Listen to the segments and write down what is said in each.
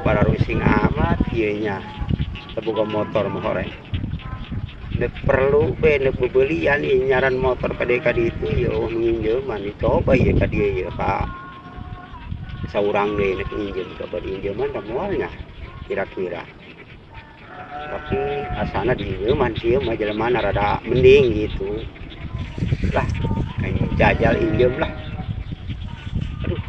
para rusing amat ieunya teboga motor mah horeng nek perlu be nek bebelian nyaran motor pada kadi itu yo nginjeman dicoba ya kadi ya Pak saurang deh nek nginjem coba diinjeman da moalnya kira-kira tapi asana diinjeman sih mah jelema rada mending gitu lah kayak jajal injem lah. Aduh.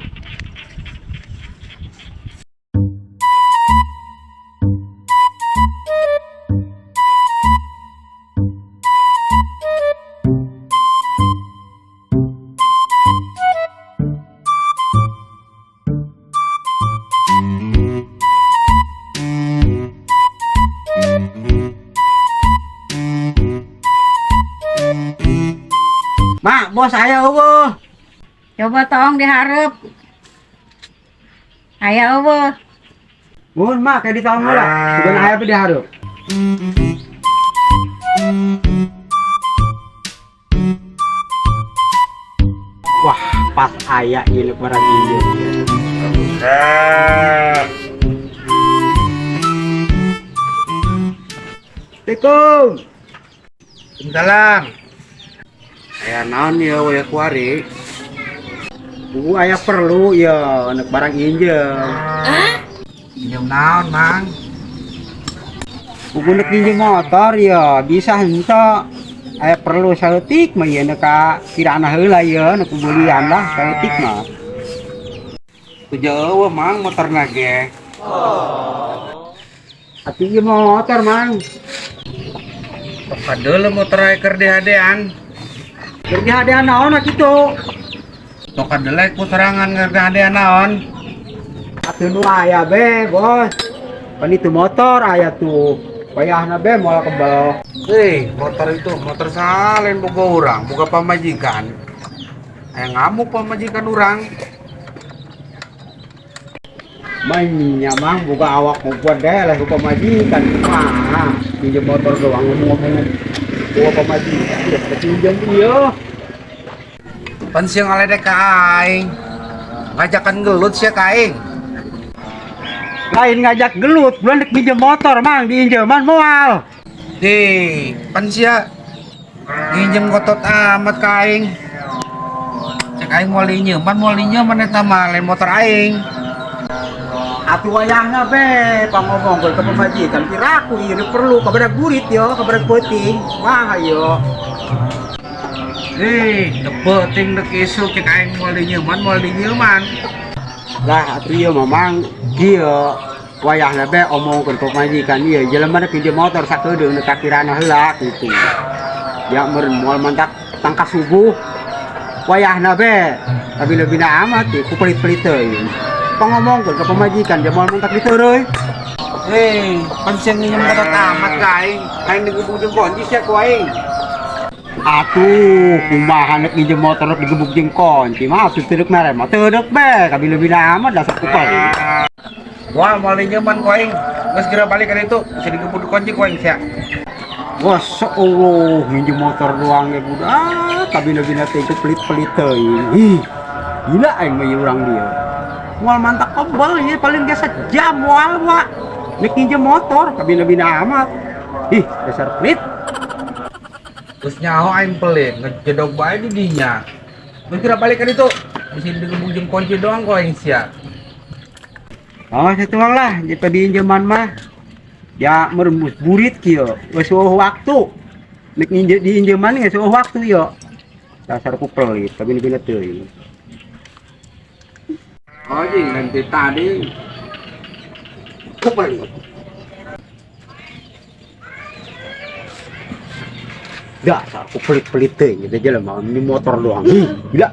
Mak, bos aya eueuh. Coba tong diharap. Aya eueuh. Mun mak kayak ditaong heula. Bukan aya teh dihareup. Wah, pas aya ieu barang ieu. Assalamualaikum. Waalaikumsalam. Aya naon ya we kuari? Aya perlu ya anak barang injem. Injem naon, Mang? Buku nek injem motor ya bisa henteu. Aya perlu saeutik mah ieu nek ka kirana heula ieu nek bulian lah saeutik mah. Tujuh eueuh Mang motorna ge. Atuh ieu motor, Mang. Padahal motor aya keur dihadean. Kerja ada naon kitu. Tok kadelek ku serangan kerja ada naon. Atuh nu aya be, Bos. Pan itu motor aya tuh. Payahna be moal kebal. Motor itu motor salen boga urang, boga pamajikan. Aya ngamuk pamajikan urang. Mainnya Mang boga awak buat deh lah pamajikan. Mah, pinjem motor doang ngomong-ngomong. Boga pamajikan, udah pinjem dia. Pan siang aledek ka aing. Ngajakan gelut sia ka aing. Lain ngajak gelut, bulan dek pinjem motor Mang diinjeman moal. Pan sia nginjem kotot amat ka aing. Cek aing moal dinyeman eta mah lain motor aing. Atuh wayahna be pangomongkeun ka pamajikan piraku ieu perlu kabadak burit yo, kabadak peuting. Mah ayo. Penting dek isu cek aing moal dinyeman. Lah atuh ieu mamang kieu wayahna be omongkeun ka pamajikan ieu jelema na pinjem motor sakedeung nek kirana heula kitu. Ya meureun moal mantak tangkas subuh. Wayahna be lebih-lebihna amat ku pelit-pelit teuing. Pangomongkeun ka pamajikan dia moal mantak diteureui. Pan siang nginjem kotot amat ka aing. Aing digebuk jeung kunci sia ku aing. Atuh, kumaha nek nginjem motor rek digebuk jeung kunci mah atuh teu deuk mere mah teu deuk be kabilebina amat dasar kupal. Wah, moal dinyeman ku aing. Geus geura balik ka ditu, bisa digebuk kunci ku aing sia. Masa Allah, nginjem motor doang ge budak, kabilebina teh pelit-pelit teuing. Gila aing mah ieu urang dia. Moal mantak kebal ieu paling ge sejam moal wa. Nek nginjem motor kabilebina amat. Dasar pelit. Terus nyaho aing pelit, ngejedog bae di dinya. Mun kira balik ka ditu, bisa digebuk jeung kunci doang ku aing sia. Oh, satuang lah, jika diinjeman mah. Ya merembus burit kieu, geus eueuh waktu. Nek diinjeman geus eueuh waktu yo. Dasar ku pelit, kabin-bina teuing. Oh, jeung nanti tadi. Ku pelit. Dasar ku pelit-pelit teuing, eta jelema ini motor doang. Gila.